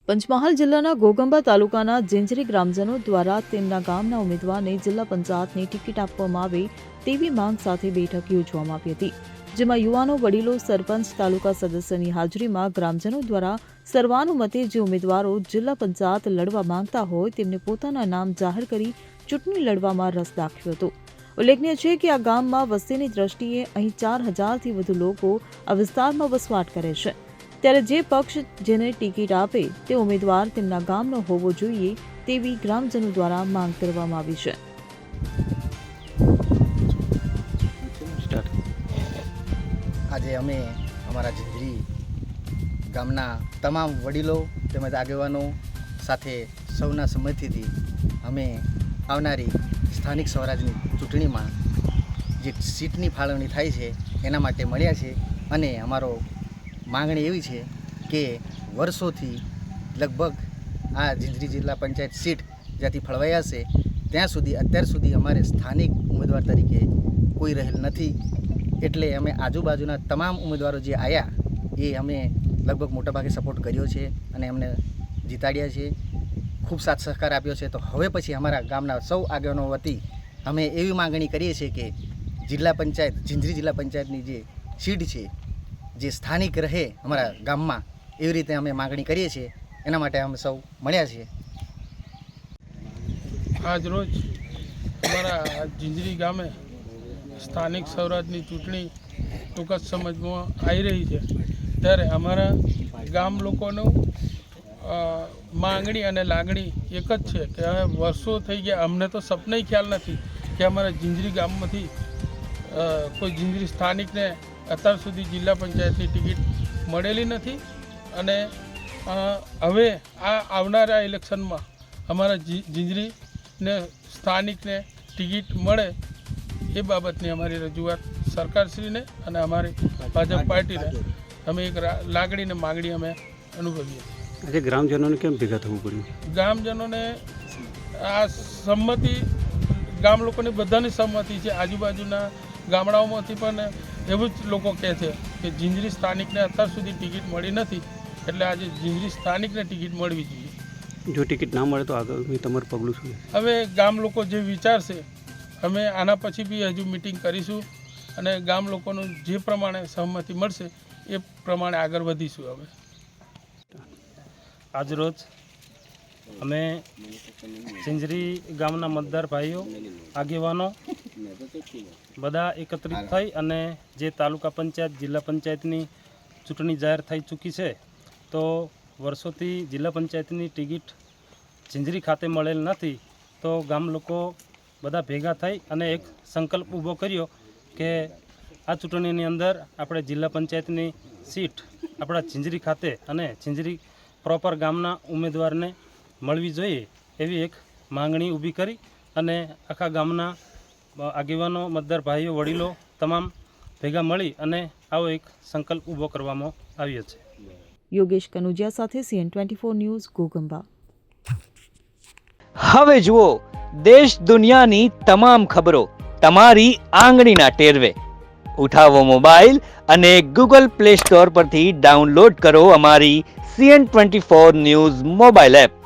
પંચમહાલ જિલ્લાના ઘોગંબા તાલુકાના ઝિંઝરી ગ્રામજનો દ્વારા તેમના ગામના ઉમેદવારને જિલ્લા પંચાયતની ટિકિટ આપવામાં આવે તેવી માંગ સાથે બેઠક યોજવામાં આવી હતી, જેમાં યુવાનો, વડીલો, સરપંચ, તાલુકા સદસ્યની હાજરીમાં ગ્રામજનો દ્વારા સર્વાનુમતે જે ઉમેદવારો જિલ્લા પંચાયત લડવા માંગતા હોય તેમને પોતાના નામ જાહેર કરી ચૂંટણી લડવામાં રસ દાખવ્યો હતો. ઉલ્લેખનીય છે કે આ ગામમાં વસ્તીની દ્રષ્ટિએ અહીં 4,000થી વધુ લોકો આ વિસ્તારમાં વસવાટ કરે છે, ત્યારે જે પક્ષ જેને ટિકિટ આપે તે ઉમેદવાર તેમના ગામનો હોવો જોઈએ તેવી ગ્રામજનો દ્વારા માંગ કરવામાં આવી છે. આજે અમે અમારા ઝિંઝરી ગામના તમામ વડીલો તેમજ આગેવાનો સાથે સૌના સંમતિથી અમે આવનારી સ્થાનિક સ્વરાજની ચૂંટણીમાં જે સીટની ફાળવણી થાય છે એના માટે મળ્યા છે અને અમારો માંગણી એવી છે કે વર્ષોથી લગભગ આ ઝિંઝરી જિલ્લા પંચાયત સીટ જ્યાંથી ફળવાઈ હશે ત્યાં સુધી અત્યાર સુધી અમારે સ્થાનિક ઉમેદવાર તરીકે કોઈ રહેલ નથી. એટલે અમે આજુબાજુના તમામ ઉમેદવારો જે આવ્યા એ અમે લગભગ મોટાભાગે સપોર્ટ કર્યો છે અને એમને જીતાડ્યા છે, ખૂબ સાથ સહકાર આપ્યો છે. તો હવે પછી અમારા ગામના સૌ આગેવાનો વતી અમે એવી માંગણી કરીએ છીએ કે જિલ્લા પંચાયત ઝિંઝરી જિલ્લા પંચાયતની જે સીટ છે જે સ્થાનિક રહે અમારા ગામમાં, એવી રીતે અમે માંગણી કરીએ છીએ. એના માટે અમે સૌ મળ્યા છીએ. આજ રોજ અમારા ઝિંઝરી ગામે સ્થાનિક સ્વરાજની ચૂંટણી ટૂંક જ સમજમાં આવી રહી છે, ત્યારે અમારા ગામ લોકોનું માંગણી અને લાગણી એક જ છે કે હવે વર્ષો થઈ ગયા, અમને તો સપને ખ્યાલ નથી કે અમારા ઝિંઝરી ગામમાંથી કોઈ ઝિંઝરી સ્થાનિકને અત્યાર સુધી જિલ્લા પંચાયતની ટિકિટ મળેલી નથી. અને હવે આ આવનારા ઇલેક્શનમાં અમારા ઝિંઝરીને સ્થાનિકને ટિકિટ મળે એ બાબતની અમારી રજૂઆત સરકારશ્રીને અને અમારી ભાજપ પાર્ટીને અમે એક લાગણી અને માગણી અમે અનુભવીએ. આજે ગ્રામજનોને કેમ ભેગા થવું પડ્યું? ગ્રામજનોને આ સંમતિ, ગામ લોકોની બધાની સંમતિ છે. આજુબાજુના ગામડાઓમાંથી પણ એવું જ લોકો કહે છે કે ઝિંઝરી સ્થાનિકને અત્યાર સુધી ટિકિટ મળી નથી, એટલે આજે ઝિંઝરી સ્થાનિકને ટિકિટ મળવી જોઈએ. જો ટિકિટ ના મળે તો આગળ તમારું પગલું શું? હવે ગામ લોકો જે વિચારશે અમે આના પછી બી હજુ મિટિંગ કરીશું અને ગામ લોકોનું જે પ્રમાણે સહમતિ મળશે એ પ્રમાણે આગળ વધીશું. હવે આજરોજ અમે ઝિંઝરી ગામના મતદાર ભાઈઓ, આગેવાનો બધા એકત્રિત થઈ અને જે તાલુકા પંચાયત, જિલ્લા પંચાયતની ચૂંટણી જાહેર થઈ ચૂકી છે, તો વર્ષોથી જિલ્લા પંચાયતની ટિકિટ ઝિંઝરી ખાતે મળેલ નથી, તો ગામ લોકો બધા ભેગા થઈ અને એક સંકલ્પ ઊભો કર્યો કે આ ચૂંટણીની અંદર આપણે જિલ્લા પંચાયતની સીટ આપણા ઝિંઝરી ખાતે અને ઝિંઝરી પ્રોપર ગામના ઉમેદવારને મળવી જોઈએ એવી એક માંગણી ઊભી કરી અને આખા ગામના આગેવાનો, મતદાર ભાઈઓ, વડીલો તમામ ભેગા મળી અને આવો એક સંકલ્પ ઊભો કરવામાં આવ્યો છે. યોગેશ કનુજિયા સાથે CN24 ન્યૂઝ, ઘોગંબા. હવે જુઓ દેશ દુનિયાની તમામ ખબરો તમારી આંગળીના ટેરવે. ઉઠાવો મોબાઈલ અને Google Play Store પરથી ડાઉનલોડ કરો અમારી CN24 ન્યૂઝ મોબાઈલ એપ.